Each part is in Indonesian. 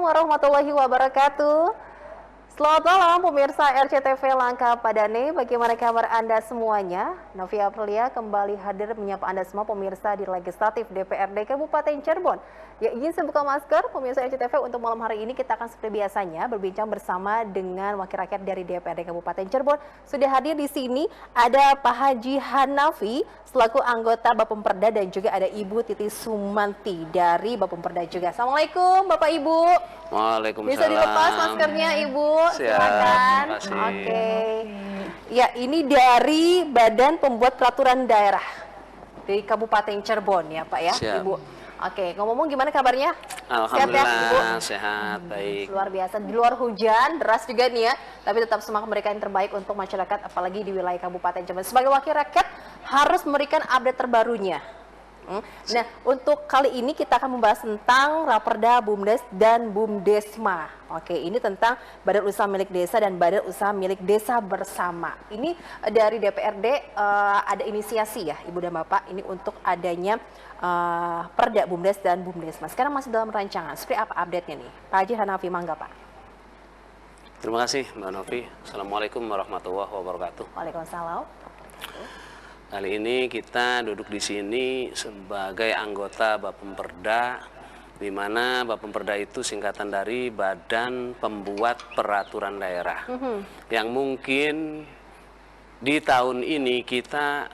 warahmatullahi wabarakatuh. Selamat malam pemirsa RCTV Langka Padane. Bagaimana kabar Anda semuanya? Novi Aprilia kembali hadir menyapa Anda semua pemirsa di Legislatif DPRD Kabupaten Cirebon. Ya, izin saya buka masker pemirsa RCTV untuk malam hari ini kita akan seperti biasanya berbincang bersama dengan wakil rakyat dari DPRD Kabupaten Cirebon. Sudah hadir di sini ada Pak Haji Hanafi selaku anggota Bapemperda dan juga ada Ibu Titi Sumanti dari Bapemperda juga. Assalamualaikum Bapak Ibu. Waalaikumsalam. Bisa dilepas maskernya Ibu, silakan. Oke. Ya, ini dari Badan Pembuat Peraturan Daerah di Kabupaten Cirebon ya Pak ya. Siap. Ibu. Oke, ngomong gimana kabarnya? Alhamdulillah, sehat ya, Ibu? sehat, baik. Luar biasa, di luar hujan, deras juga nih ya. Tapi tetap semangat memberikan yang terbaik untuk masyarakat, apalagi di wilayah Kabupaten Cirebon. Sebagai wakil rakyat, harus memberikan update terbarunya. Nah, untuk kali ini kita akan membahas tentang Raperda, BUMDes, dan BUMDesma. Oke, ini tentang Badan Usaha Milik Desa dan Badan Usaha Milik Desa Bersama. Ini dari DPRD ada inisiasi ya, Ibu dan Bapak, ini untuk adanya Perda, BUMDes, dan BUMDesma. Sekarang masih dalam rancangan. Seperti apa update-nya nih? Pak Haji Hanafi, mangga Pak. Terima kasih Mbak Novi. Assalamualaikum warahmatullahi wabarakatuh. Waalaikumsalam. Kali ini kita duduk di sini sebagai anggota Bapemperda, di mana Bapemperda itu singkatan dari Badan Pembuat Peraturan Daerah. Yang mungkin di tahun ini kita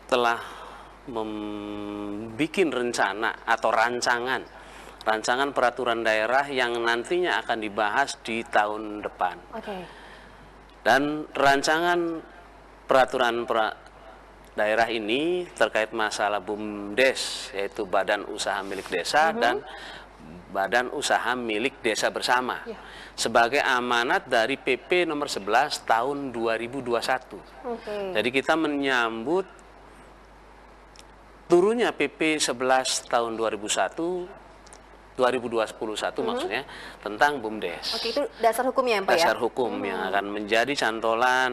telah membuat rencana atau rancangan peraturan daerah yang nantinya akan dibahas di tahun depan. Dan rancangan peraturan daerah ini terkait masalah BUMDes, yaitu Badan Usaha Milik Desa dan Badan Usaha Milik Desa Bersama, sebagai amanat dari PP nomor 11 tahun 2021. Jadi kita menyambut turunnya PP 11 tahun 2021 maksudnya tentang BUMDes. Oke, itu dasar hukumnya ya Pak ya? Dasar hukum yang akan menjadi cantolan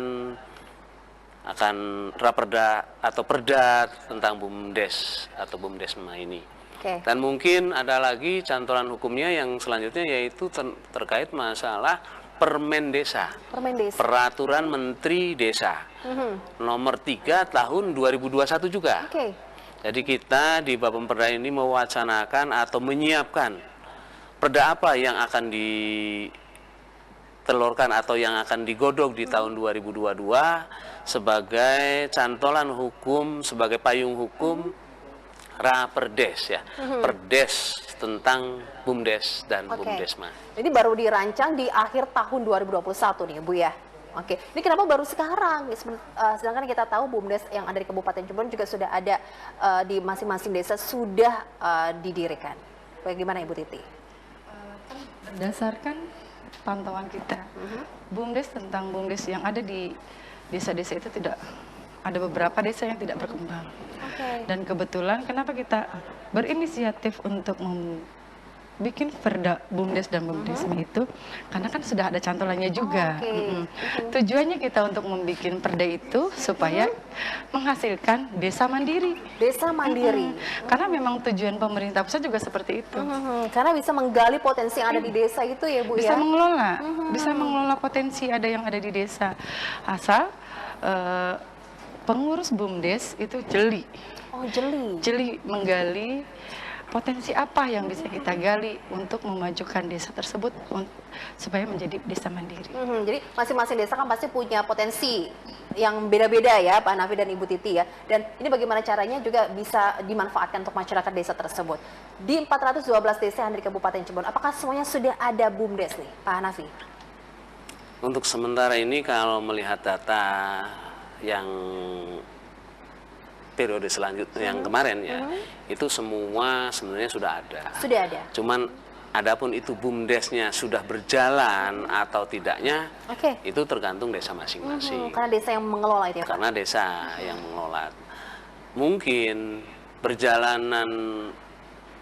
akan Raperda atau Perda tentang BUMDes atau BUMDesma ini. Dan mungkin ada lagi cantolan hukumnya yang selanjutnya, yaitu terkait masalah Permen Desa. Peraturan Menteri Desa nomor 3 tahun 2021 juga. Jadi kita di Bapemperda ini mewacanakan atau menyiapkan perda apa yang akan ditelurkan atau yang akan digodok di tahun 2022 sebagai cantolan hukum, sebagai payung hukum Raperdes ya. Perdes tentang BUMDes dan BUMDesma. Ini baru dirancang di akhir tahun 2021 nih Bu ya. Oke, ini kenapa baru sekarang? Sedangkan kita tahu BUMDes yang ada di Kabupaten Cirebon juga sudah ada di masing-masing desa sudah didirikan. Bagaimana Ibu Titi? Berdasarkan pantauan kita, BUMDes tentang BUMDes yang ada di desa-desa itu tidak ada, beberapa desa yang tidak berkembang. Dan kebetulan kenapa kita berinisiatif untuk bikin perda BUMDes dan BUMDesma itu karena kan sudah ada cantolannya juga. Tujuannya kita untuk membuat perda itu supaya menghasilkan desa mandiri. Desa mandiri. Karena memang tujuan pemerintah pusat juga seperti itu. Karena bisa menggali potensi yang ada di desa itu ya Bu bisa ya. Mengelola, bisa mengelola potensi yang ada di desa. Asal pengurus BUMDes itu jeli. Jeli menggali potensi apa yang bisa kita gali untuk memajukan desa tersebut supaya menjadi desa mandiri. Jadi masing-masing desa kan pasti punya potensi yang beda-beda ya Pak Hanafi dan Ibu Titi ya. Dan ini bagaimana caranya juga bisa dimanfaatkan untuk masyarakat desa tersebut. Di 412 desa yang ada di Kabupaten Cirebon, apakah semuanya sudah ada BUMDes nih Pak Hanafi? Untuk sementara ini kalau melihat data yang periode selanjutnya yang kemarin ya, itu semua sebenarnya sudah ada. Sudah ada. Cuman adapun itu BUMDesnya sudah berjalan atau tidaknya, itu tergantung desa masing-masing. Karena desa yang mengelola itu ya Pak? Karena desa yang mengelola. Mungkin perjalanan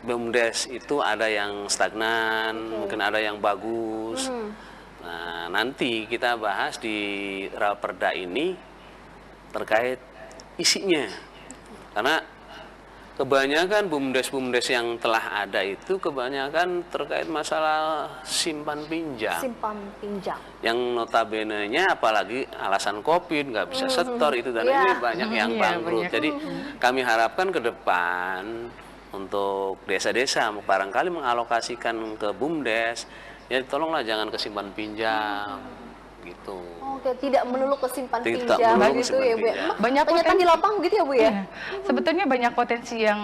BUMDes itu ada yang stagnan, mungkin ada yang bagus. Nah, nanti kita bahas di Raperda ini terkait isinya. Karena kebanyakan BUMDes-BUMDes yang telah ada itu kebanyakan terkait masalah simpan pinjam. Simpan pinjam. Yang notabene-nya apalagi alasan COVID nggak bisa setor itu dan ini banyak yang bangkrut. Jadi kami harapkan ke depan untuk desa-desa barangkali mengalokasikan ke BUMDes, ya tolonglah jangan ke simpan pinjam. Gitu. Oke, tidak melulu ke simpan Tidak pinjam melulu gitu simpan ya Bu. Ya? pinjam. Banyak Kenyataan di lapang gitu ya Bu ya? Iya. Sebetulnya banyak potensi yang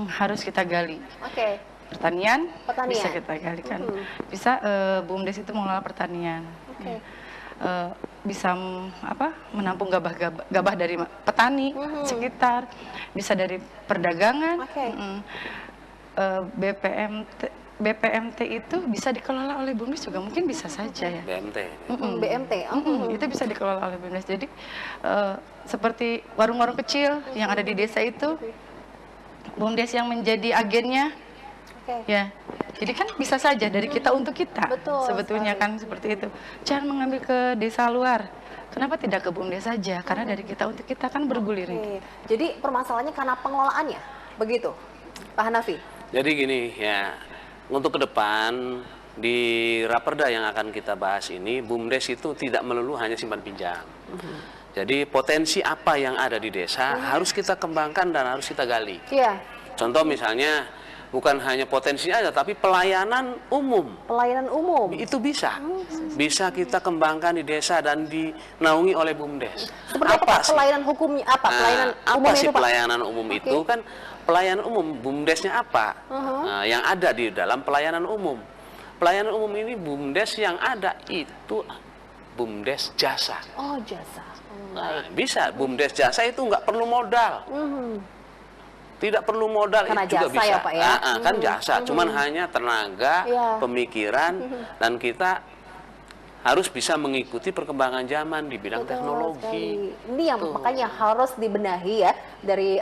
harus kita gali. Oke. Pertanian, Pertanian. bisa kita gali kan. Bisa BUMDes itu mengelola pertanian. Oke. Bisa menampung gabah dari petani sekitar, bisa dari perdagangan. Oke. BPMT itu bisa dikelola oleh BUMDes juga mungkin bisa saja ya. BMT. BMT. Itu bisa dikelola oleh BUMDes. Jadi seperti warung-warung kecil yang ada di desa itu, BUMDes yang menjadi agennya. Oke. Ya, jadi kan bisa saja dari kita untuk kita. Betul Sebetulnya kan seperti itu. Jangan mengambil ke desa luar. Kenapa tidak ke BUMDes saja? Karena dari kita untuk kita kan bergulir itu. Oke. Jadi permasalahannya karena pengelolaannya, begitu, Pak Hanafi? Jadi gini ya, untuk ke depan di Raperda yang akan kita bahas ini, BUMDes itu tidak melulu hanya simpan pinjam. Jadi potensi apa yang ada di desa harus kita kembangkan dan harus kita gali. Iya. Contoh misalnya bukan hanya potensi aja, tapi pelayanan umum. Pelayanan umum. Itu bisa kita kembangkan di desa dan dinaungi oleh BUMDes. Seperti apa Pak? sih? Pelayanan hukumnya apa? Pelayanan Apa umumnya sih itu Pak? pelayanan umum itu kan pelayanan umum BUMDesnya apa? Nah, yang ada di dalam pelayanan umum. Pelayanan umum ini BUMDes yang ada itu BUMDes jasa. Oh, jasa. Nah, bisa BUMDes jasa itu nggak perlu modal. Tidak perlu modal Karena itu juga jasa bisa. ya, Pak, ya? Kan jasa, cuman hanya tenaga, pemikiran, dan kita harus bisa mengikuti perkembangan zaman di bidang Betul teknologi. sekali. Ini yang makanya harus dibenahi ya dari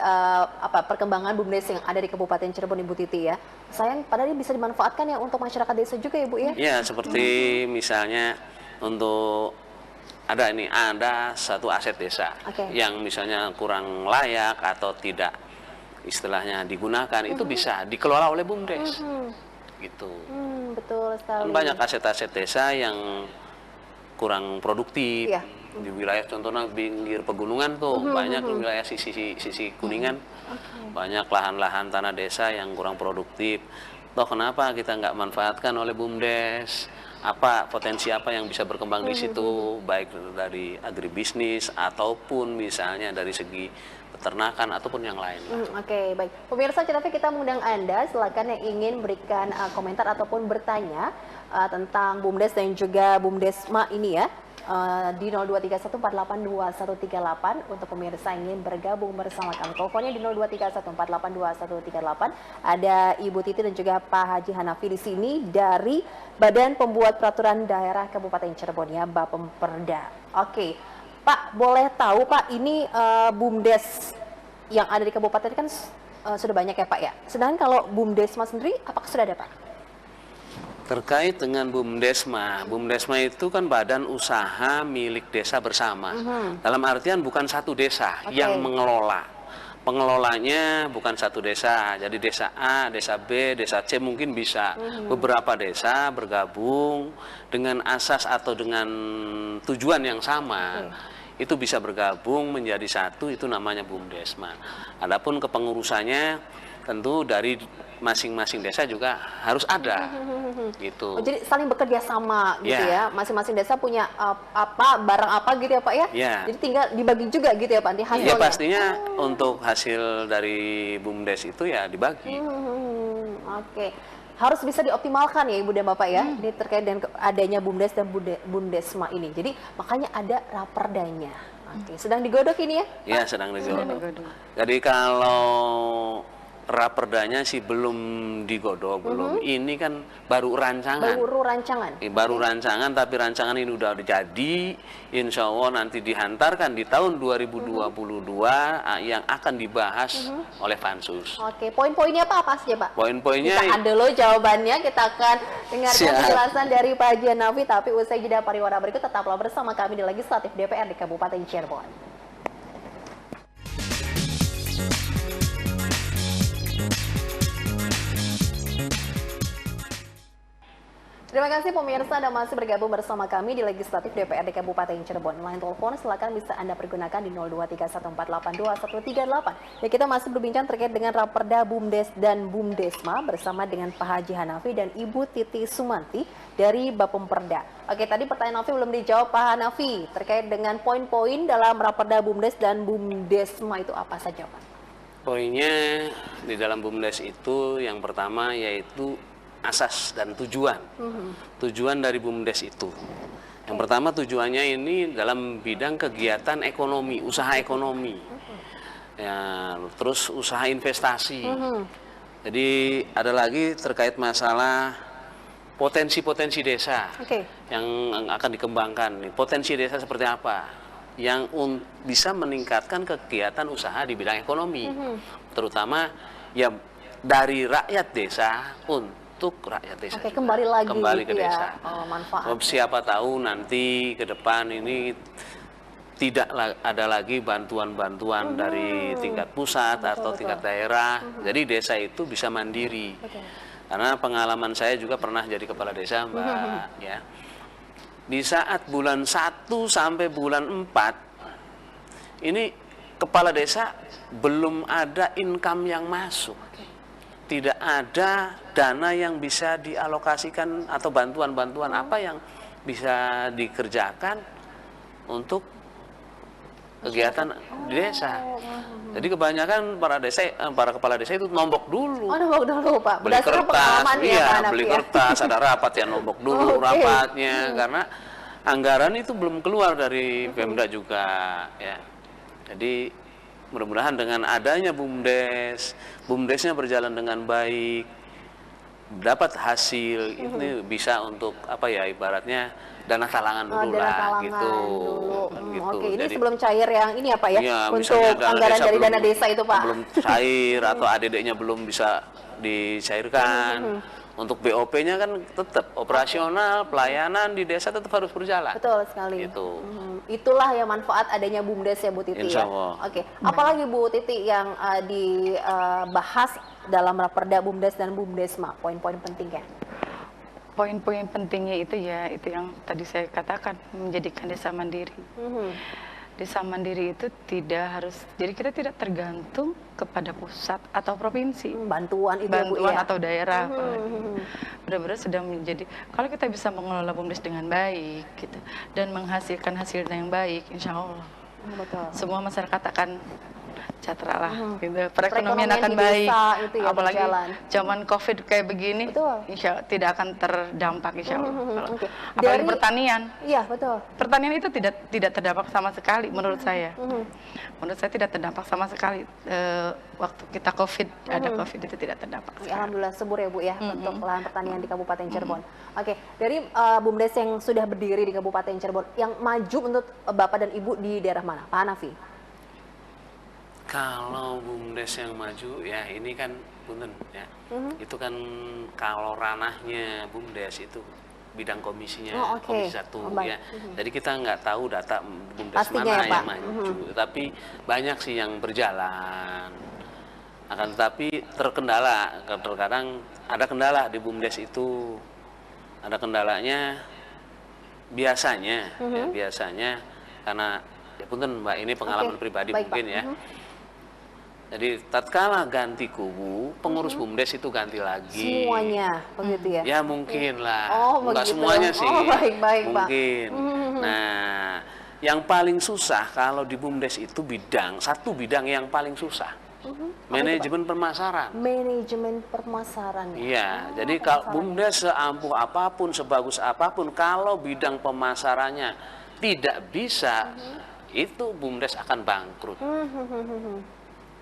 perkembangan BUMDes yang ada di Kabupaten Cirebon Ibu Titi ya. Sayang padahal ini bisa dimanfaatkan ya untuk masyarakat desa juga ya Bu ya. Ya, seperti misalnya untuk ada satu aset desa yang misalnya kurang layak atau tidak istilahnya digunakan, itu bisa dikelola oleh BUMDes. Gitu. Betul sekali. Banyak aset-aset desa yang kurang produktif. Di wilayah contohnya pinggir pegunungan tuh banyak di wilayah sisi Kuningan banyak lahan-lahan tanah desa yang kurang produktif. Toh kenapa kita nggak manfaatkan oleh BUMDes? Potensi apa yang bisa berkembang di situ, baik dari agribisnis ataupun misalnya dari segi peternakan ataupun yang lain. Oke, baik. Pemirsa CTV, kita mengundang Anda, silakan yang ingin berikan komentar ataupun bertanya tentang BUMDes dan juga BUMDesma ini ya. Di 0231482138 untuk pemirsa yang ingin bergabung bersama kami. Teleponnya di 0231482138. Ada Ibu Titi dan juga Pak Haji Hanafi di sini dari Badan Pembuat Peraturan Daerah Kabupaten Cirebon ya, Bapemperda. Oke, Pak, boleh tahu Pak, ini BUMDes yang ada di kabupaten kan sudah banyak ya Pak ya. Sedangkan kalau BUMDesma sendiri, apakah sudah ada Pak? Terkait dengan BUMDesma itu kan badan usaha milik desa bersama. Dalam artian bukan satu desa yang mengelola. Pengelolanya bukan satu desa. Jadi desa A, desa B, desa C mungkin bisa. Beberapa desa bergabung dengan asas atau dengan tujuan yang sama. Itu bisa bergabung menjadi satu, itu namanya BUMDesma. Adapun kepengurusannya tentu dari masing-masing desa juga harus ada gitu. Jadi saling bekerja sama gitu ya. Masing-masing desa punya barang apa gitu ya Pak ya. Jadi tinggal dibagi juga gitu ya Pak nanti hasilnya. Ya pastinya untuk hasil dari BUMDes itu ya dibagi. Oke. Harus bisa dioptimalkan ya Ibu dan Bapak ya. Ini terkait dengan adanya BUMDes dan BUMDesma ini. Jadi makanya ada raperdanya. Oke, sedang digodok ini ya? Iya, sedang digodok. Jadi kalau raperdanya sih belum digodok, belum. Ini kan baru rancangan. Baru rancangan, tapi rancangan ini udah jadi. Insya Allah nanti dihantarkan di tahun 2022 yang akan dibahas oleh Pansus. Oke, poin-poinnya apa saja Pak? Poin-poinnya kita dulu jawabannya, kita akan dengarkan penjelasan dari Pak Haji Hanafi, tapi usai jeda pariwara berikut tetaplah bersama kami di Legislatif DPR di Kabupaten Cirebon. Terima kasih pemirsa, Anda masih bergabung bersama kami di Legislatif DPRD Kabupaten Cirebon. Line telepon silakan bisa Anda pergunakan di 02314822138. Ya, kita masih berbincang terkait dengan Raperda Bumdes dan Bumdesma bersama dengan Pak Haji Hanafi dan Ibu Titi Sumanti dari Bapemperda. Oke, tadi pertanyaan Hanafi belum dijawab Pak Hanafi terkait dengan poin-poin dalam Raperda Bumdes dan Bumdesma itu apa saja, Pak? Poinnya di dalam Bumdes itu yang pertama yaitu asas dan tujuan. Tujuan dari Bumdes itu. Yang pertama tujuannya ini dalam bidang kegiatan ekonomi, usaha ekonomi. Ya, terus usaha investasi. Jadi ada lagi terkait masalah potensi-potensi desa yang akan dikembangkan. Potensi desa seperti apa? Yang bisa meningkatkan kegiatan usaha di bidang ekonomi. Terutama ya dari rakyat desa untuk rakyat desa. Kembali lagi ke desa. Manfaat. Siapa tahu nanti ke depan ini tidak ada lagi bantuan-bantuan dari tingkat pusat atau tingkat daerah. Jadi desa itu bisa mandiri. Karena pengalaman saya juga pernah jadi kepala desa, Mbak, ya. Di saat bulan 1 sampai bulan 4 ini kepala desa belum ada income yang masuk. Tidak ada dana yang bisa dialokasikan atau bantuan-bantuan apa yang bisa dikerjakan untuk kegiatan di desa. Jadi kebanyakan para kepala desa itu nombok dulu. Nombok dulu, Pak. Beli kertas, beli kertas, ada rapat ya nombok dulu rapatnya karena anggaran itu belum keluar dari Pemda juga ya. Jadi mudah-mudahan dengan adanya Bumdesnya berjalan dengan baik, dapat hasil, ini bisa untuk apa ya ibaratnya dana talangan dulu gitu. Oke, ini jadi, sebelum cair yang ini apa ya? Iya, untuk anggaran dari dana desa itu, Pak. Belum cair atau ADD-nya belum bisa dicairkan. Untuk BOP-nya kan tetap operasional, pelayanan di desa tetap harus berjalan. Betul sekali. Itu. Itulah ya manfaat adanya Bumdes ya Bu Titi. Insya Allah. Oke, apalagi Bu Titi yang dibahas dalam Raperda Bumdes dan Bumdesma, poin-poin pentingnya? Poin-poin pentingnya itu ya, itu yang tadi saya katakan, menjadikan desa mandiri. Desa mandiri itu tidak harus, jadi kita tidak tergantung kepada pusat atau provinsi. Bantuan atau daerah. Benar-benar sedang menjadi, kalau kita bisa mengelola Bumdes dengan baik gitu, dan menghasilkan hasil yang baik, insya Allah. Semua masyarakat akan sejahtera lah, gitu. Perekonomian akan baik, ya, apalagi zaman COVID kayak begini, insya Allah tidak akan terdampak, insya Allah. Apalagi pertanian, iya betul. Pertanian itu tidak terdampak sama sekali, menurut saya. Menurut saya tidak terdampak sama sekali. Waktu kita COVID, ada COVID itu tidak terdampak. Alhamdulillah subur ya Bu ya untuk lahan pertanian di Kabupaten Cirebon. Oke, dari Bumdes yang sudah berdiri di Kabupaten Cirebon, yang maju menurut Bapak dan Ibu di daerah mana, Pak Hanafi? Kalau Bumdes yang maju ya ini kan punten ya. Itu kan kalau ranahnya Bumdes itu bidang komisinya Komisi 1 ya. Jadi kita nggak tahu data Bumdes pastinya mana yang maju, tapi banyak sih yang berjalan. Akan tetapi terkendala, terkadang ada kendala di Bumdes itu. Ada kendalanya biasanya ya, biasanya karena ya punten Mbak, ini pengalaman pribadi mungkin ya. Jadi tatkala ganti kubu, pengurus Bumdes itu ganti lagi. Semuanya begitu ya? Ya mungkin lah, enggak semuanya sih. Baik, mungkin. Pak. Nah, yang paling susah kalau di Bumdes itu satu bidang yang paling susah. Manajemen pemasaran. Manajemen pemasaran. Iya, jadi kalau Bumdes seampuh apapun, sebagus apapun, kalau bidang pemasarannya tidak bisa, itu Bumdes akan bangkrut.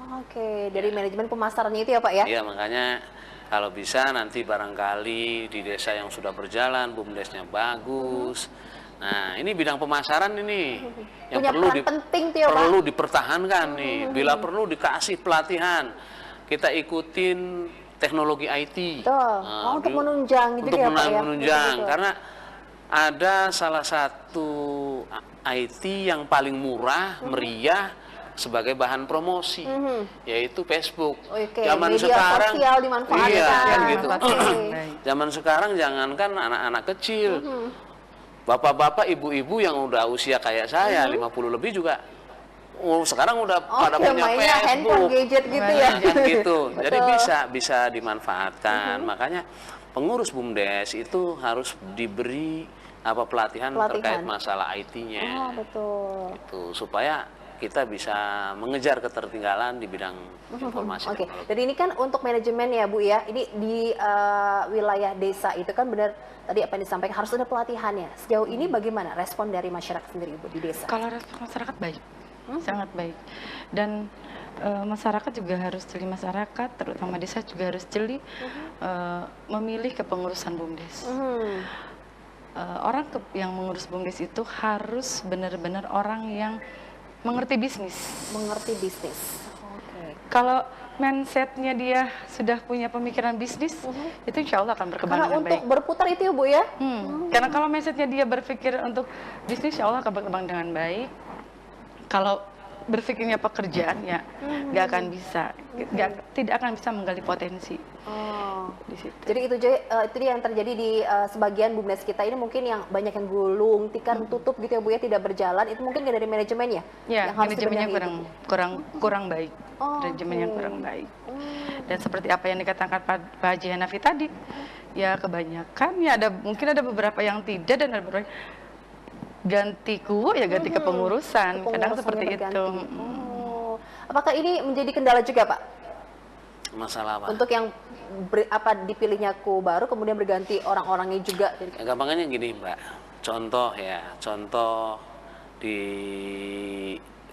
Oke, dari manajemen pemasarannya itu ya Pak ya? Iya, makanya kalau bisa nanti barangkali di desa yang sudah berjalan, Bumdesnya bagus. Nah, ini bidang pemasaran ini yang perlu dipertahankan nih. Bila perlu dikasih pelatihan, kita ikutin teknologi IT. Untuk menunjang gitu ya Pak ya? Menunjang, karena ada salah satu IT yang paling murah, meriah, sebagai bahan promosi, yaitu Facebook. Zaman media sekarang sosial dimanfaatkan. Iya, kan gitu. Zaman sekarang jangankan anak-anak kecil, bapak-bapak, ibu-ibu yang udah usia kayak saya, 50 lebih juga sekarang udah pada punya Facebook, handphone, gadget gitu ya. Gitu. Jadi bisa dimanfaatkan. Makanya pengurus BUMDes itu harus diberi pelatihan terkait masalah IT-nya. Betul. Itu supaya kita bisa mengejar ketertinggalan di bidang informasi. Jadi ini kan untuk manajemen ya Bu ya. Ini di wilayah desa itu kan benar tadi apa yang disampaikan harus ada pelatihannya. Sejauh ini bagaimana respon dari masyarakat sendiri Bu di desa? Kalau respon masyarakat baik, sangat baik. Dan masyarakat juga harus jeli, masyarakat terutama desa juga harus jeli memilih kepengurusan BUMDes. Orang yang mengurus BUMDes itu harus benar-benar orang yang mengerti bisnis. Kalau mindsetnya dia sudah punya pemikiran bisnis, itu insya Allah akan berkembang dengan baik. Karena untuk berputar itu ya Bu ya? Karena kalau mindsetnya dia berpikir untuk bisnis, insya Allah akan berkembang dengan baik. Kalau berpikirnya pekerjaan ya nggak akan bisa, tidak akan bisa menggali potensi. Di situ. Jadi itu dia yang terjadi di sebagian BUMDes kita ini, mungkin yang banyak yang gulung, tikar, tutup gitu ya Bu ya, tidak berjalan. Itu mungkin dari manajemennya. Ya, manajemennya kurang baik. Manajemennya kurang baik. Dan seperti apa yang dikatakan Pak Haji Hanafi tadi, ya kebanyakan ya mungkin ada beberapa yang tidak, dan ada beberapa ganti ganti kepengurusan, kadang seperti itu. Apakah ini menjadi kendala juga Pak? Masalah apa? Untuk yang dipilihnya baru kemudian berganti orang-orangnya juga. Gampangnya gini Mbak, contoh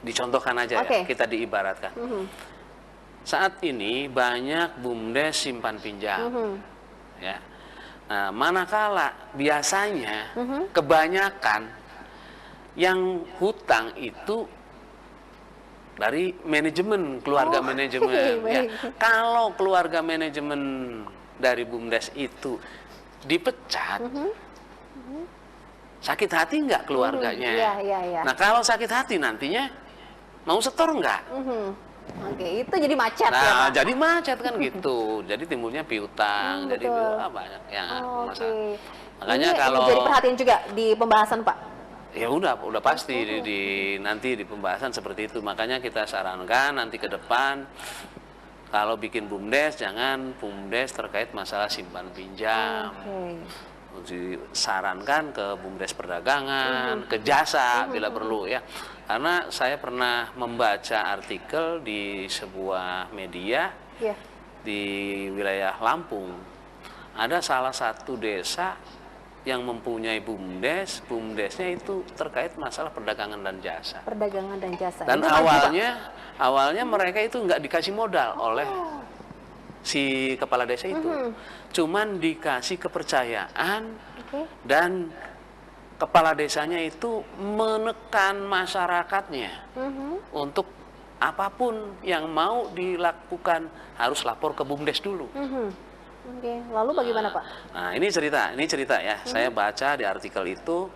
dicontohkan aja ya, kita diibaratkan. Saat ini banyak BUMDes simpan pinjam, ya. Nah, manakala biasanya kebanyakan yang hutang itu dari manajemen, keluarga manajemen. Ya. Kalau keluarga manajemen dari BUMDes itu dipecat, sakit hati nggak keluarganya? Nah, kalau sakit hati nantinya mau setor nggak? Itu jadi macet ya Pak? Jadi macet kan gitu. Jadi timbulnya piutang, jadi banyak yang masalah. Makanya ini kalau jadi perhatian juga di pembahasan Pak? Ya udah pasti nanti di pembahasan seperti itu. Makanya kita sarankan nanti ke depan kalau bikin BUMDes, jangan BUMDes terkait masalah simpan pinjam. Disarankan ke BUMDes perdagangan, ke jasa bila perlu ya. Karena saya pernah membaca artikel di sebuah media di wilayah Lampung. Ada salah satu desa yang mempunyai BUMDes, BUMDesnya itu terkait masalah perdagangan dan jasa. Dan awalnya mereka itu nggak dikasih modal oleh si kepala desa itu, cuman dikasih kepercayaan dan kepala desanya itu menekan masyarakatnya untuk apapun yang mau dilakukan harus lapor ke BUMDes dulu. Lalu bagaimana Pak? Nah ini cerita ya. Saya baca di artikel itu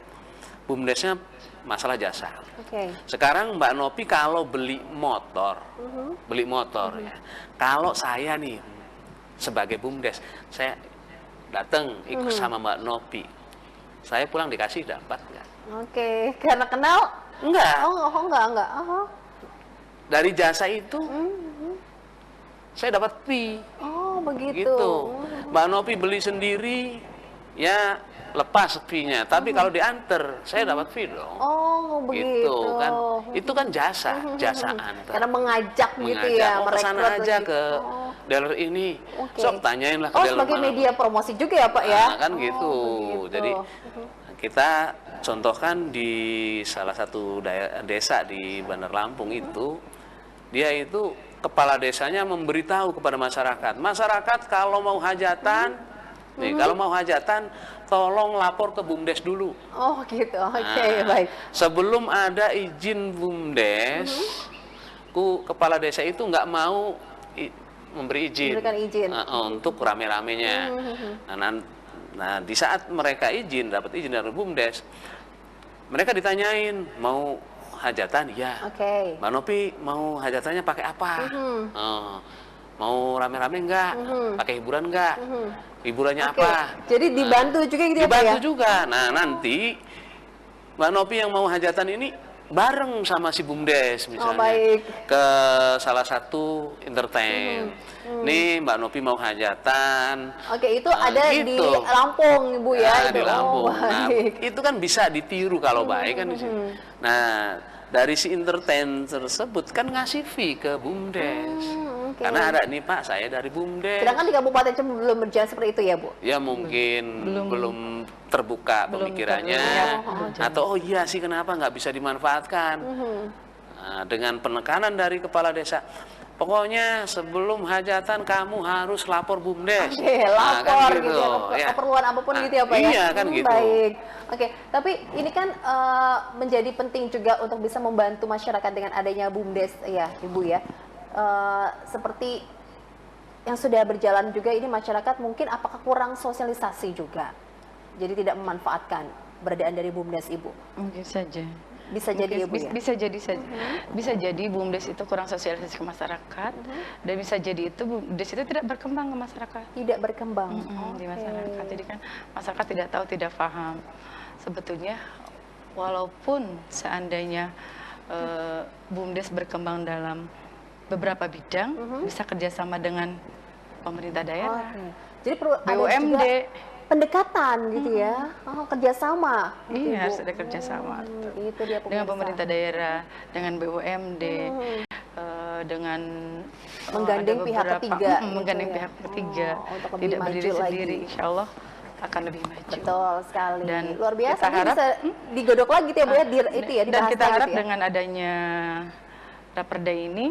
BUMDesnya masalah jasa. Sekarang Mbak Nopi kalau beli motor, ya. Kalau saya nih sebagai BUMDes, saya datang ikut sama Mbak Nopi, saya pulang dikasih dapat nggak? Karena kenal? Enggak. Enggak. Dari jasa itu saya dapat fee. Begitu. Gitu. Mbak Nopi beli sendiri, ya lepas fee-nya. Tapi kalau diantar, saya dapat fee dong. Begitu. Gitu, kan. Itu kan jasa antar. Karena mengajak gitu ya. Kesana aja ke dealer ini. Sok tanyain lah ke dealer sebagai mana. media promosi juga ya Pak ya? Kan gitu. Jadi kita contohkan di salah satu desa di Bandar Lampung itu, dia itu kepala desanya memberitahu kepada masyarakat kalau mau hajatan, kalau mau hajatan tolong lapor ke BUMDes dulu. Gitu. Baik. Sebelum ada izin BUMDes, kepala desa itu nggak mau memberi izin, untuk rame-ramenya. Nah, di saat mereka dapat izin dari BUMDes, mereka ditanyain mau hajatan, ya. Mbak Nopi mau hajatannya pakai apa? Mau rame-rame enggak? Pakai hiburan enggak? Hiburannya apa? Jadi dibantu juga gitu ya, Pak ya? Dibantu juga. Nah, nanti Mbak Nopi yang mau hajatan ini bareng sama si BUMDes misalnya ke salah satu entertain. Nih Mbak Nopi mau hajatan. Itu ada di Lampung, Ibu ya? Nah, di Lampung. Nah, itu kan bisa ditiru kalau baik kan di sini. Nah, dari si entertain tersebut kan ngasih fee ke BUMDes. Karena ada nih Pak, saya dari BUMDes. Sedangkan di Kabupaten Cirebon belum berjalan seperti itu ya, Bu? Ya mungkin belum terbuka pemikirannya. Atau oh iya sih kenapa nggak bisa dimanfaatkan. Nah, dengan penekanan dari kepala desa, pokoknya sebelum hajatan kamu harus lapor BUMDes. Lapor kan gitu ya, keperluan apapun gitu ya Pak ya? Iya kan gitu. Baik. Tapi ini kan menjadi penting juga untuk bisa membantu masyarakat dengan adanya BUMDes ya Ibu ya. Seperti yang sudah berjalan juga ini masyarakat mungkin apakah kurang sosialisasi juga? Jadi tidak memanfaatkan keberadaan dari BUMDes Ibu? Mungkin saja. Bisa jadi Ibu ya? Bisa jadi saja. Bisa jadi BUMDes itu kurang sosialisasi ke masyarakat, dan bisa jadi itu BUMDes itu tidak berkembang ke masyarakat. Tidak berkembang di masyarakat. Jadi kan masyarakat tidak tahu, tidak paham. Sebetulnya walaupun seandainya BUMDes berkembang dalam beberapa bidang, bisa kerjasama dengan pemerintah daerah, jadi perlu BUMD, ada pendekatan gitu ya, kerjasama. Iya, harus ada kerjasama itu dia dengan pemerintah daerah, dengan BUMD, dengan menggandeng pihak ketiga, menggandeng pihak ketiga, tidak berdiri sendiri, insya Allah akan lebih maju. Betul sekali. Dan luar biasa. kita harap bisa digodok lagi gitu ya Bu ya, itu ya. Dan kita harap dengan adanya Raperda ini,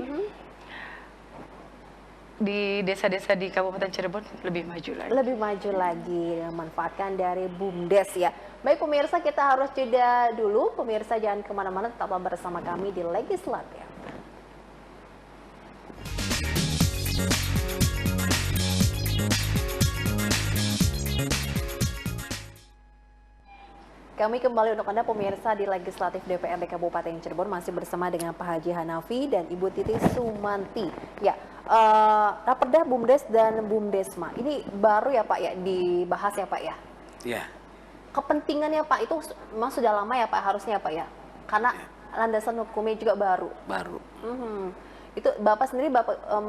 di desa-desa di Kabupaten Cirebon lebih maju lagi. Lebih maju lagi, memanfaatkan dari BUMDes ya. Baik pemirsa, kita harus jeda dulu. Pemirsa jangan kemana-mana, tetaplah bersama kami di Legislatif. Kami kembali untuk Anda pemirsa di Legislatif DPRD Kabupaten Cirebon, masih bersama dengan Pak Haji Hanafi dan Ibu Titi Sumanti. Ya, Raperda BUMDes dan BUMDesma ini baru ya Pak ya dibahas ya Pak ya? Iya. Kepentingannya Pak itu memang sudah lama ya Pak harusnya Pak ya? Karena landasan hukumnya juga baru. Baru. Itu Bapak sendiri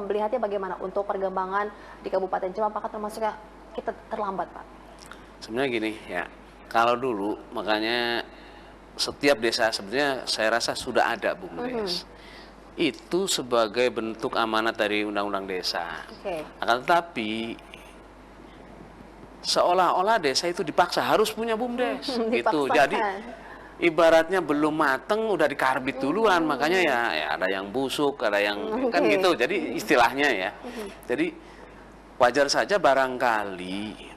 melihatnya bagaimana untuk perkembangan di Kabupaten Cirebon? Apakah termasuknya kita terlambat Pak? Sebenarnya gini ya. Kalau dulu, makanya setiap desa sebenarnya saya rasa sudah ada BUMDes. Itu sebagai bentuk amanat dari Undang-Undang Desa. Akan tetapi seolah-olah desa itu dipaksa harus punya BUMDes. Gitu. Jadi ibaratnya belum mateng udah dikarbit duluan, makanya ya ada yang busuk, ada yang kan gitu. Jadi istilahnya ya. Jadi wajar saja barangkali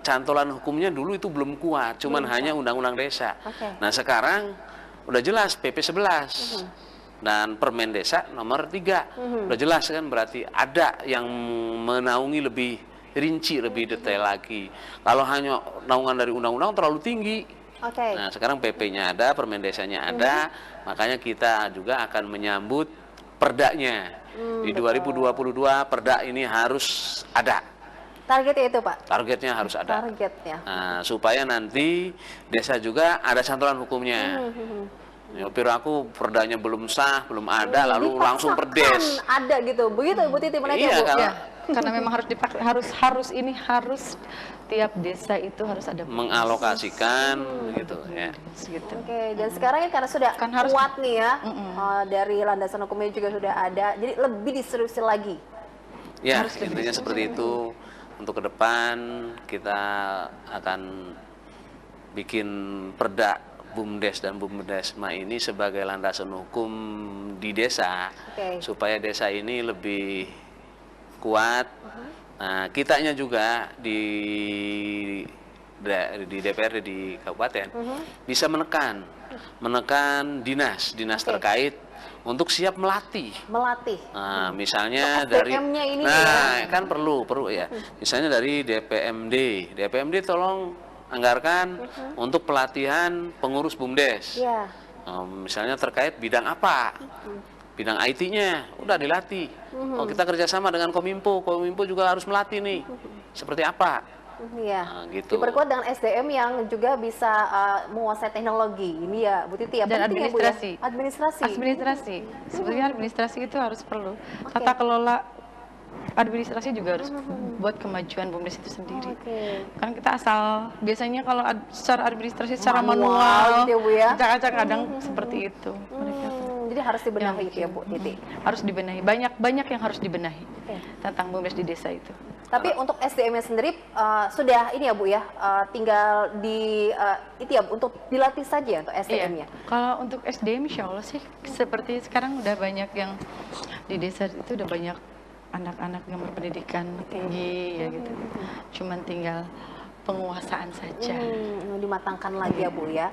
cantolan hukumnya dulu itu belum kuat, cuman hanya Undang-Undang Desa. Nah sekarang udah jelas PP 11 dan Permen Desa nomor 3 udah jelas kan, berarti ada yang menaungi lebih rinci, lebih detail lagi. Kalau hanya naungan dari undang-undang terlalu tinggi. Nah sekarang PP-nya ada, Permen Desanya ada, makanya kita juga akan menyambut perdanya. Di 2022 perda ini harus ada. Targetnya itu Pak? Targetnya harus ada. Targetnya. Nah, supaya nanti desa juga ada cantolan hukumnya. Ya, aku perdanya belum sah, belum ada, lalu langsung perdes. Ada gitu, begitu Bu Titi menanya iya, Bu? Karena memang harus tiap desa itu harus ada mengalokasikan gitu ya. Gitu. Dan sekarang karena sudah kuat nih ya, dari landasan hukumnya juga sudah ada, jadi lebih distribusi lagi. Ya, intinya seperti itu. Untuk ke depan kita akan bikin perda BUMDes dan BUMDesma ini sebagai landasan hukum di desa, supaya desa ini lebih kuat. Nah, kitanya juga di DPRD di kabupaten bisa menekan dinas terkait untuk siap melatih. Nah, misalnya dari ini kan perlu ya. Misalnya dari DPMD tolong anggarkan untuk pelatihan pengurus BUMDes. Misalnya terkait bidang apa, bidang IT-nya udah dilatih. Oh, kita kerjasama dengan Kominfo juga harus melatih nih, seperti apa. Iya, Gitu. diperkuat dengan SDM yang juga bisa menguasai teknologi. Ini ya, Bu Titi ya. Dan penting administrasi. Ya, Bu, ya? Administrasi. Administrasi. Sebenarnya administrasi itu harus perlu. Tata kelola administrasi juga harus buat kemajuan BUMDes itu sendiri. Kan kita asal biasanya kalau secara administrasi secara manual gitu ya, Bu ya. acak-acak kadang seperti itu. Mereka Jadi harus dibenahi itu ya, Bu Titi. Harus dibenahi. Banyak yang harus dibenahi tentang BUMDes di desa itu. Tapi untuk SDM-nya sendiri sudah ini ya, Bu ya, tinggal di itu ya, untuk dilatih saja untuk SDM-nya. Iya. Kalau untuk SDM insya Allah sih seperti sekarang udah banyak yang di desa itu udah banyak anak-anak yang berpendidikan tinggi ya gitu. Cuman tinggal penguasaan saja. Dimatangkan lagi ya, Bu ya.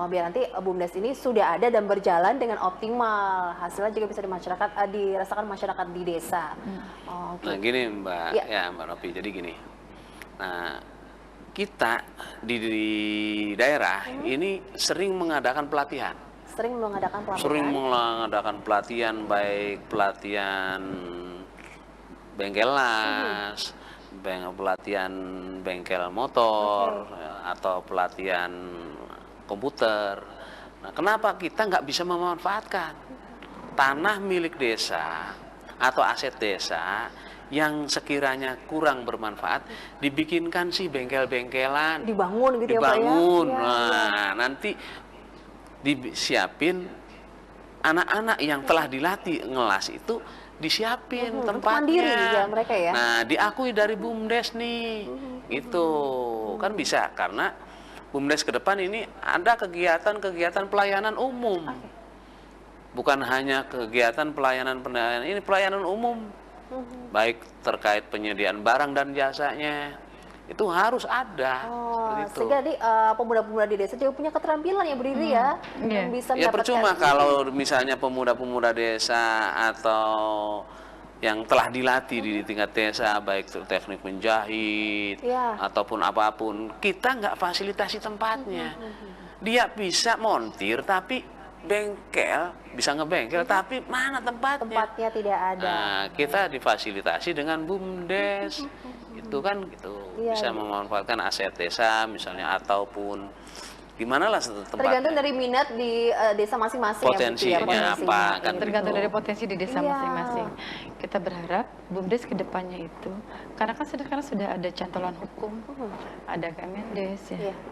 Biar nanti BUMDes ini sudah ada dan berjalan dengan optimal. Hasilnya juga bisa dirasakan masyarakat di desa. Nah gini Mbak, ya Mbak Novi, jadi gini. Nah kita di daerah ini sering mengadakan pelatihan. Sering mengadakan pelatihan, baik pelatihan bengkel las, pelatihan bengkel motor, atau pelatihan komputer. Nah, kenapa kita nggak bisa memanfaatkan tanah milik desa atau aset desa yang sekiranya kurang bermanfaat, dibikinkan sih bengkel-bengkelan, dibangun gitu ya, Pak ya? Dibangun. Nah, nanti disiapin anak-anak yang telah dilatih ngelas itu, disiapin tempatnya. Mandiri ya mereka ya. Nah, diakui dari BUMDes nih. Gitu. Kan bisa, karena BUMDes ke depan ini ada kegiatan-kegiatan pelayanan umum. Bukan hanya kegiatan pelayanan ini pelayanan umum. Baik terkait penyediaan barang dan jasanya. Itu harus ada. Sehingga pemuda-pemuda di desa juga punya keterampilan yang berdiri ya, yang bisa ya percuma kalau misalnya pemuda-pemuda desa atau yang telah dilatih di tingkat desa, baik teknik menjahit ataupun apapun, kita nggak fasilitasi tempatnya. Dia bisa montir tapi bengkel, bisa ngebengkel tapi mana tempatnya? Tempatnya tidak ada. Nah, kita difasilitasi dengan BUMDes. Itu kan gitu, bisa memanfaatkan aset desa misalnya, ataupun gimana lah tempatnya. Tergantung dari minat di desa masing-masing. Potensinya apa kan? Tergantung dari potensi di desa masing-masing. Kita berharap BUMDes kedepannya itu, karena kan sekarang sudah ada cantolan hukum, ada Kemendes,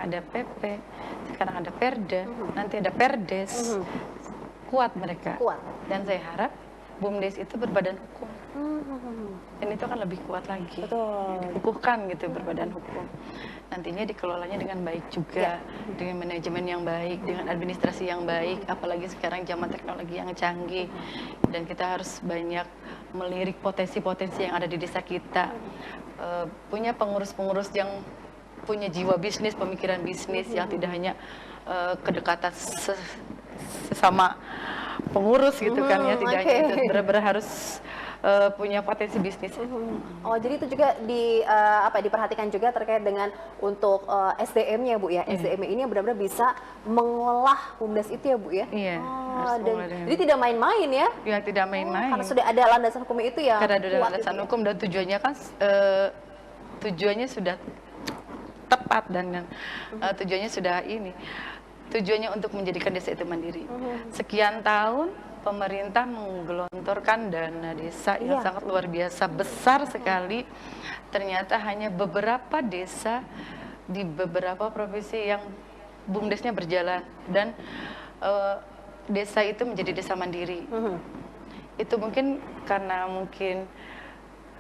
ada PP, sekarang ada Perda, nanti ada Perdes, kuat mereka. Dan saya harap BUMDes itu berbadan hukum. Dan itu akan lebih kuat lagi. Dikukuhkan gitu berbadan hukum. Nantinya dikelolanya dengan baik juga, dengan manajemen yang baik, dengan administrasi yang baik, apalagi sekarang zaman teknologi yang canggih. Dan kita harus banyak melirik potensi-potensi yang ada di desa kita. Punya pengurus-pengurus yang punya jiwa bisnis, pemikiran bisnis, yang tidak hanya kedekatan sesama pengurus gitu kan ya, tidak hanya itu, benar-benar harus punya potensi bisnis. Jadi itu juga diperhatikan juga terkait dengan untuk SDM-nya, Bu ya. SDM ini yang benar-benar bisa mengolah BUMDes itu ya, Bu ya. Iya. Jadi tidak main-main ya? Ya, tidak main-main. Karena sudah ada landasan hukum itu ya. Karena ada landasan hukum dan tujuannya kan tujuannya sudah tepat dan tujuannya sudah ini. Tujuannya untuk menjadikan desa itu mandiri. Sekian tahun pemerintah menggelontorkan dana desa yang sangat luar biasa, besar sekali. Ternyata hanya beberapa desa di beberapa provinsi yang BUMDesnya berjalan, dan desa itu menjadi desa mandiri. Itu mungkin karena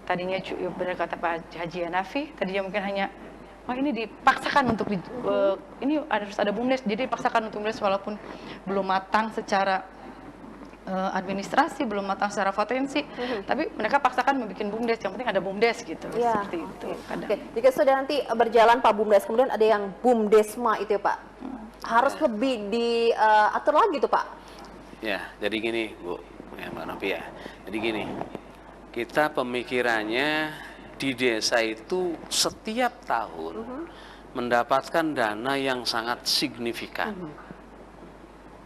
tadinya benar kata Pak Haji Hanafi, tadinya mungkin hanya ini dipaksakan untuk ini harus ada BUMDes, jadi dipaksakan untuk BUMDes walaupun belum matang secara administrasi, belum matang secara potensi, tapi mereka paksakan membuat BUMDes, yang penting ada BUMDes gitu, seperti itu. Jika sudah nanti berjalan Pak BUMDes, kemudian ada yang BUMDesma itu ya Pak, harus lebih diatur lagi tuh Pak. Ya, jadi gini Bu, ya Mbak Novi ya, jadi gini, kita pemikirannya di desa itu setiap tahun mendapatkan dana yang sangat signifikan.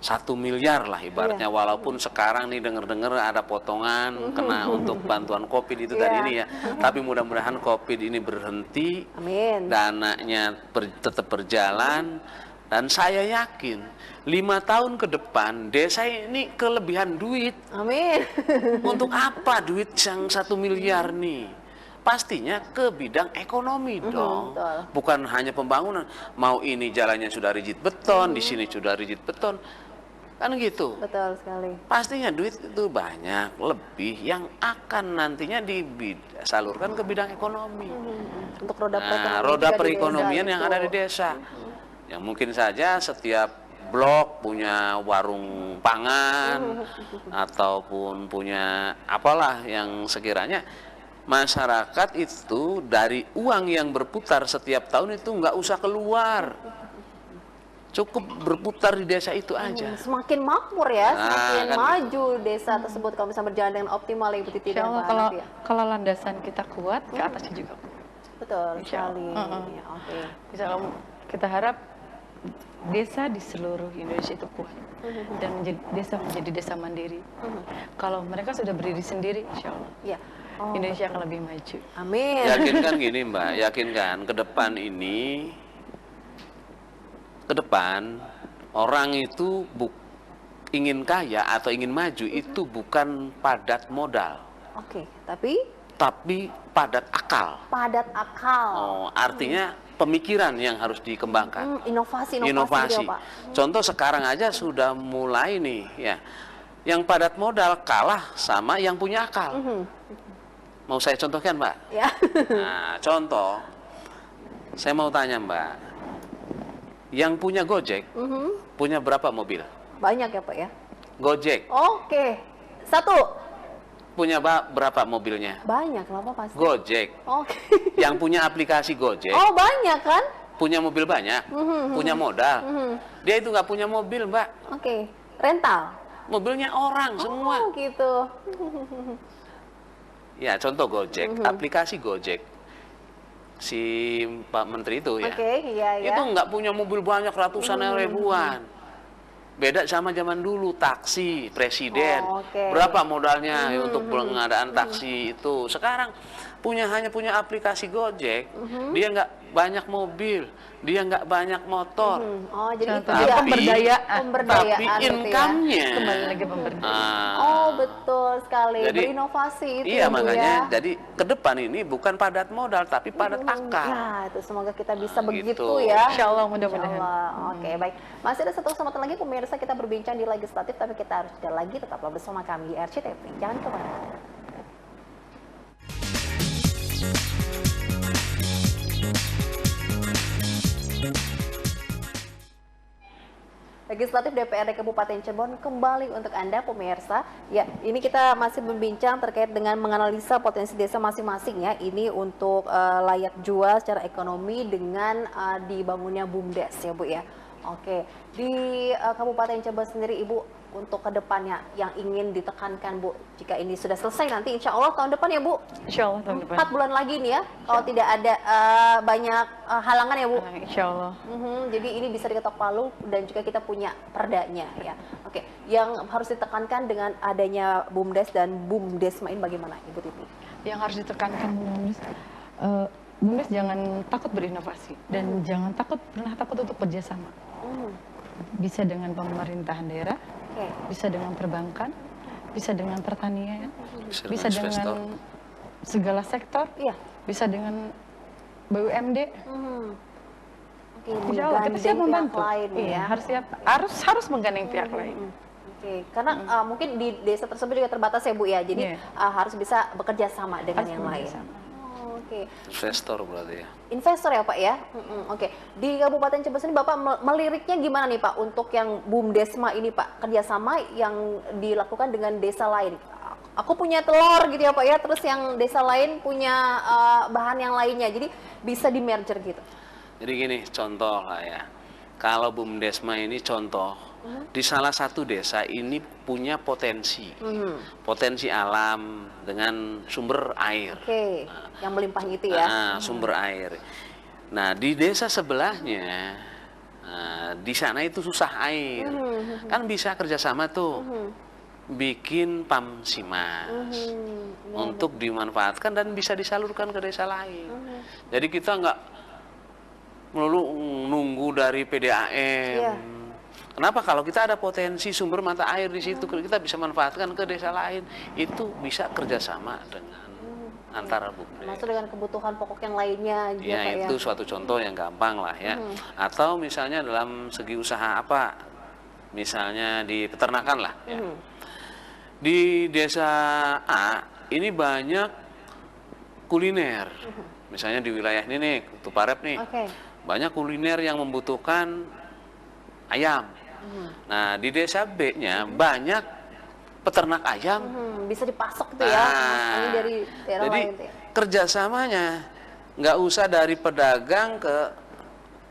1 miliar lah ibaratnya, walaupun sekarang nih dengar-dengar ada potongan kena untuk bantuan COVID itu dari ini ya, tapi mudah-mudahan COVID ini berhenti, amin, dananya tetap berjalan, dan saya yakin 5 tahun ke depan desa ini kelebihan duit. Amin. Untuk apa duit yang 1 miliar nih? Pastinya ke bidang ekonomi dong, bukan hanya pembangunan. Mau ini jalannya sudah rigid beton, di sini sudah rigid beton, kan gitu. Betul sekali. Pastinya duit itu banyak lebih yang akan nantinya disalurkan ke bidang ekonomi. Untuk roda perekonomian, roda perekonomian yang ada di desa. Yang mungkin saja setiap blok punya warung pangan ataupun punya apalah yang sekiranya masyarakat itu dari uang yang berputar setiap tahun itu nggak usah keluar, cukup berputar di desa itu aja. Semakin makmur ya, semakin kan maju desa tersebut kalau bisa berjalan dengan optimal Ibu Titi dan Pak Hanafi ya. Kalau landasan kita kuat, ke atasnya juga kuat. Betul sekali. Ya, Bisa kita harap desa di seluruh Indonesia itu kuat dan menjadi desa mandiri. Kalau mereka sudah berdiri sendiri, insya Allah. Ya. Indonesia akan lebih maju. Amin. Yakinkan gini Mbak, yakinkan ke depan ini, ke depan orang itu ingin kaya atau ingin maju itu bukan padat modal. Oke, tapi padat akal. Padat akal. Oh, artinya pemikiran yang harus dikembangkan. Inovasi. Gitu, Pak. Contoh sekarang aja sudah mulai nih ya. Yang padat modal kalah sama yang punya akal. Mau saya contohkan, Mbak? Ya. Nah, contoh, saya mau tanya Mbak, yang punya Gojek, punya berapa mobil? Banyak ya Pak ya? Gojek. Oke, 1. Punya berapa mobilnya? Banyak lah Pak pasti. Gojek. Oke. Yang punya aplikasi Gojek. Oh banyak kan? Punya mobil banyak, punya modal. Dia itu nggak punya mobil Mbak. Oke, rental. Mobilnya orang semua. Oh gitu. Ya, contoh Gojek, aplikasi Gojek, si Pak Menteri itu ya, iya. Itu nggak punya mobil banyak ratusan ribuan. Beda sama zaman dulu, taksi presiden. Berapa modalnya untuk pengadaan taksi itu? Sekarang hanya punya aplikasi Gojek, dia nggak banyak mobil, dia nggak banyak motor. Oh, jadi itu juga pemberdayaan. Tapi income-nya. Kembali lagi pemberdayaan. Oh, betul sekali. Jadi, berinovasi itu iya, Bu, makanya ya. jadi ke depan ini bukan padat modal tapi padat akal. Ya, itu semoga kita bisa begitu gitu. ya. Insya Allah, mudah-mudahan. Oke, baik. Masih ada satu kesempatan lagi pemirsa, kita berbincang di legislatif, tapi kita harus jeda lagi. Tetaplah bersama kami di RCTV. Jangan kemana-mana. Legislatif DPRD Kabupaten Cirebon kembali untuk Anda pemirsa. Ya, ini kita masih berbincang terkait dengan menganalisa potensi desa masing-masing ya. Ini untuk layak jual secara ekonomi dengan dibangunnya BUMDes ya Bu ya. Oke, di Kabupaten Cirebon sendiri Ibu untuk kedepannya yang ingin ditekankan Bu, jika ini sudah selesai nanti insya Allah tahun depan ya Bu? Insya Allah tahun depan. 4 bulan lagi nih ya, kalau tidak ada banyak halangan ya Bu? Insya Allah. Jadi ini bisa diketok palu dan juga kita punya perdanya ya. Oke, yang harus ditekankan dengan adanya BUMDes dan BUMDesma ini bagaimana Ibu Titi? Yang harus ditekankan BUMDes jangan takut berinovasi dan jangan pernah takut untuk kerjasama. Bisa dengan pemerintahan daerah, bisa dengan perbankan, bisa dengan pertanian, bisa dengan segala sektor, bisa dengan BUMD. Insya Allah kita siap membantu. Iya, harus menggandeng pihak lain. Karena mungkin di desa tersebut juga terbatas ya Bu ya, jadi harus bisa bekerja sama dengan yang lain. Investor berarti ya. Investor ya Pak ya. Oke. Di Kabupaten Cirebon ini Bapak meliriknya gimana nih Pak untuk yang BUMDesma ini Pak, kerjasama yang dilakukan dengan desa lain. Aku punya telur gitu ya Pak ya, terus yang desa lain punya bahan yang lainnya, jadi bisa di merger gitu. Jadi gini, contoh lah ya. Kalau BUMDesma ini contoh, di salah satu desa ini punya potensi, potensi alam dengan sumber air. Yang melimpah itu ya. Sumber air. Nah, di desa sebelahnya, Nah, di sana itu susah air. Kan bisa kerjasama tuh. Bikin pam simas untuk dimanfaatkan dan bisa disalurkan ke desa lain. Jadi kita nggak melulu nunggu dari PDAM. Kenapa? Kalau kita ada potensi sumber mata air di situ, kita bisa manfaatkan ke desa lain. Itu bisa kerjasama dengan antara BUMDes. Masuk dengan kebutuhan pokok yang lainnya. Ya, itu suatu contoh yang gampang lah ya. Atau misalnya dalam segi usaha apa, misalnya di peternakan lah. Ya. Di desa A ini banyak kuliner. Misalnya di wilayah ini nih, Tuparep nih. Banyak kuliner yang membutuhkan ayam. Nah, di desa B-nya banyak peternak ayam. Bisa dipasok tuh ya, dari daerah jadi lain tuh ya. Kerjasamanya nggak usah dari pedagang ke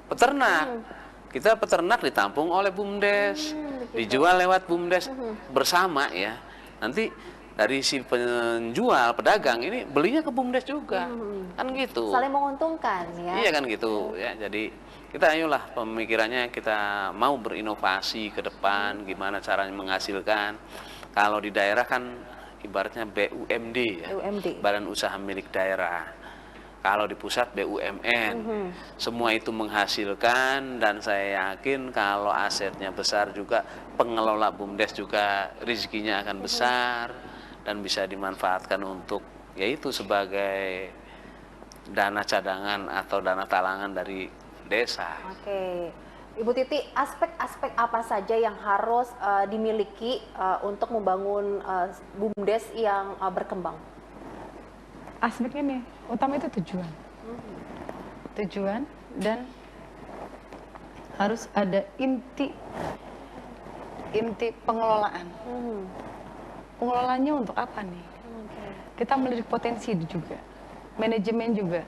peternak. Kita peternak ditampung oleh BUMDes, dijual lewat BUMDes bersama ya. Nanti dari si penjual pedagang ini belinya ke BUMDes juga, kan gitu. Saling menguntungkan ya. Iya kan gitu ya. Jadi kita ayolah pemikirannya kita mau berinovasi ke depan, gimana caranya menghasilkan. Kalau di daerah kan ibaratnya BUMD ya, Badan Usaha Milik Daerah. Kalau di pusat BUMN, semua itu menghasilkan dan saya yakin kalau asetnya besar juga pengelola BUMDes juga rezekinya akan besar dan bisa dimanfaatkan untuk yaitu sebagai dana cadangan atau dana talangan dari desa. Oke, Ibu Titi, aspek-aspek apa saja yang harus dimiliki untuk membangun BUMDes yang berkembang? Aspeknya nih, utama itu tujuan. Tujuan dan harus ada inti pengelolaan. Pengelolaannya untuk apa nih? Kita melirik potensi juga, manajemen juga,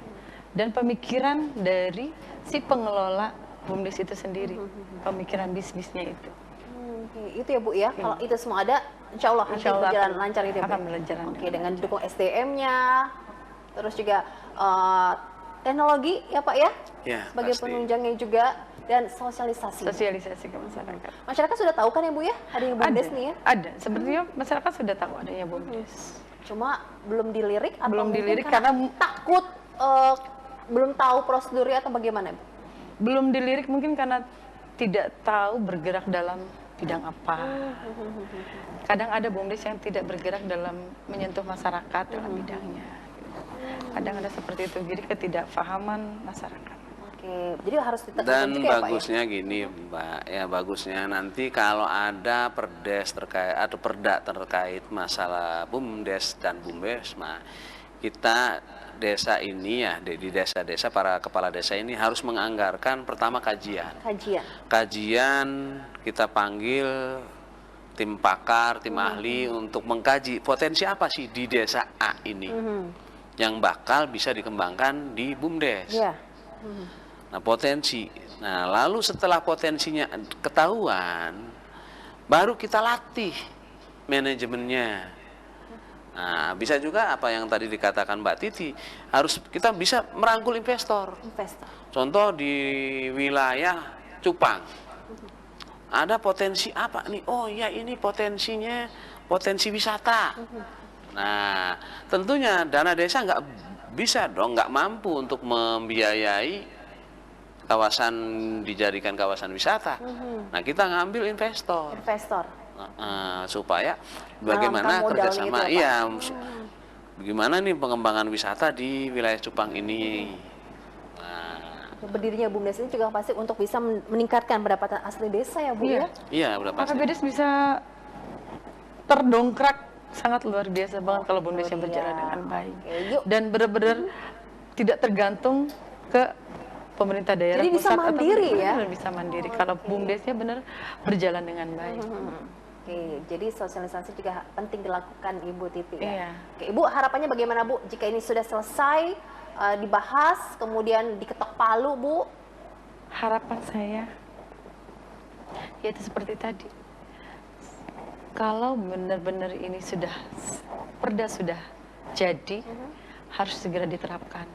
dan pemikiran dari si pengelola BUMDes itu sendiri, pemikiran bisnisnya itu. Itu ya Bu ya, kalau itu semua ada, insya Allah berjalan lancar gitu ya Bu. Akan berjalan. Oke, dengan dukung SDM-nya, terus juga teknologi ya Pak ya, sebagai pasti. penunjangnya juga, dan sosialisasi. Sosialisasi ke masyarakat. Masyarakat sudah tahu kan ya Bu ya, adanya BUMDes nih ya? Ada, sepertinya masyarakat sudah tahu adanya BUMDes. Cuma belum dilirik atau belum dilirik karena takut, belum tahu prosedurnya atau bagaimana Bu? Belum dilirik mungkin karena tidak tahu bergerak dalam bidang apa. Kadang ada BUMDes yang tidak bergerak dalam menyentuh masyarakat dalam bidangnya. Kadang ada seperti itu, jadi ketidakfahaman masyarakat. Oke, jadi harus ditekankan Dan juga ya, bagusnya Pak, ya? gini Mbak, ya bagusnya nanti kalau ada perdes terkait atau perda terkait masalah BUMDes dan BUMDesma, kita desa ini ya, di desa-desa para kepala desa ini harus menganggarkan pertama kajian. Kajian kita panggil tim pakar, tim ahli untuk mengkaji potensi apa sih di desa A ini yang bakal bisa dikembangkan di BUMDes. Nah, potensi. Nah, lalu setelah potensinya ketahuan, baru kita latih manajemennya. Nah, bisa juga apa yang tadi dikatakan Mbak Titi, harus kita bisa merangkul investor. Contoh di wilayah Cupang, ada potensi apa nih? Oh ya, ini potensinya potensi wisata. Nah, tentunya dana desa nggak bisa dong, nggak mampu untuk membiayai kawasan dijadikan kawasan wisata. Nah, kita ngambil investor. Supaya bagaimana kerjasama, gitu ya, bagaimana nih pengembangan wisata di wilayah Cupang ini. Berdirinya BUMDes ini juga pasti untuk bisa meningkatkan pendapatan asli desa ya Bu ya? Iya, udah pasti. BUMDes bisa terdongkrak sangat luar biasa banget kalau BUMDesnya berjalan dengan baik. Dan benar-benar tidak tergantung ke pemerintah daerah. Jadi bisa mandiri ya? Bisa mandiri kalau BUMDesnya benar berjalan dengan baik. Oke, jadi sosialisasi juga penting dilakukan Ibu Titi ya. Iya. Oke, Ibu harapannya bagaimana Bu jika ini sudah selesai dibahas kemudian diketok palu Bu? Harapan saya yaitu seperti tadi. Kalau benar-benar ini sudah perda sudah jadi harus segera diterapkan.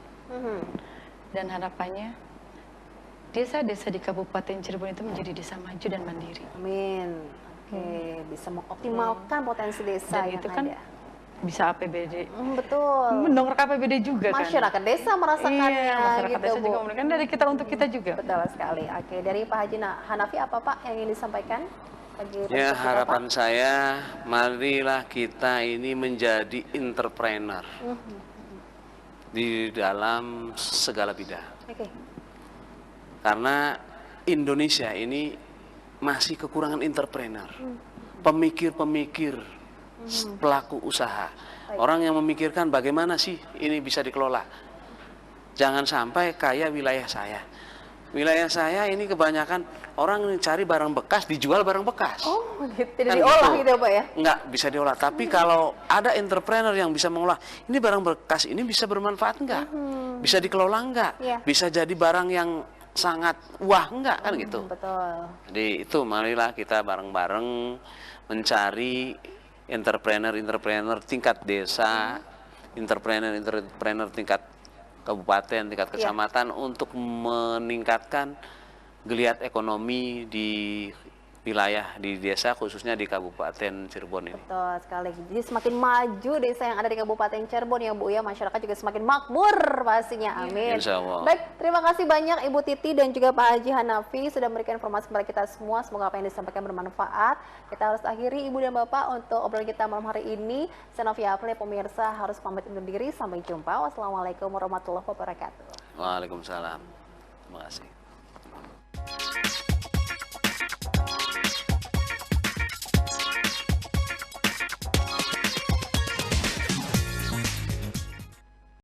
Dan harapannya desa-desa di Kabupaten Cirebon itu menjadi desa maju dan mandiri. Amin. Oke, bisa mengoptimalkan potensi desa Dan yang itu kan ada. bisa APBD. Betul. Mendongkrak APBD juga kan. Masyarakat desa merasakannya Iya, masyarakat gitu, desa Bu. juga memberikan dari kita untuk kita juga. Betul sekali. Oke, dari Pak Haji Hanafi apa Pak yang ingin disampaikan? Bagi Ya, perspektif harapan Bapak? saya, marilah kita ini menjadi entrepreneur di dalam segala bidang. Oke. Karena Indonesia ini masih kekurangan entrepreneur, pemikir-pemikir, pelaku usaha. Orang yang memikirkan bagaimana sih ini bisa dikelola. Jangan sampai kayak wilayah saya. Wilayah saya ini kebanyakan orang cari barang bekas, dijual barang bekas. Oh, gitu. Tidak Kan diolah gitu. gitu ya Pak ya? Nggak bisa diolah. Tapi kalau ada entrepreneur yang bisa mengolah, ini barang bekas ini bisa bermanfaat nggak? Bisa dikelola nggak? Iya. Bisa jadi barang yang sangat wah nggak kan gitu? Betul. Jadi itu marilah kita bareng-bareng mencari entrepreneur tingkat desa, entrepreneur tingkat kabupaten, tingkat kecamatan untuk meningkatkan geliat ekonomi di wilayah di desa, khususnya di Kabupaten Cirebon ini. Betul sekali. Jadi semakin maju desa yang ada di Kabupaten Cirebon ya Bu ya, masyarakat juga semakin makmur pastinya. Amin. Insya Allah. Baik, terima kasih banyak Ibu Titi dan juga Pak Haji Hanafi sudah memberikan informasi kepada kita semua. Semoga apa yang disampaikan bermanfaat. Kita harus akhiri Ibu dan Bapak untuk obrolan kita malam hari ini. Saya Novia Apli, pemirsa harus pamit undur diri. Sampai jumpa. Wassalamualaikum warahmatullahi wabarakatuh. Waalaikumsalam. Terima kasih.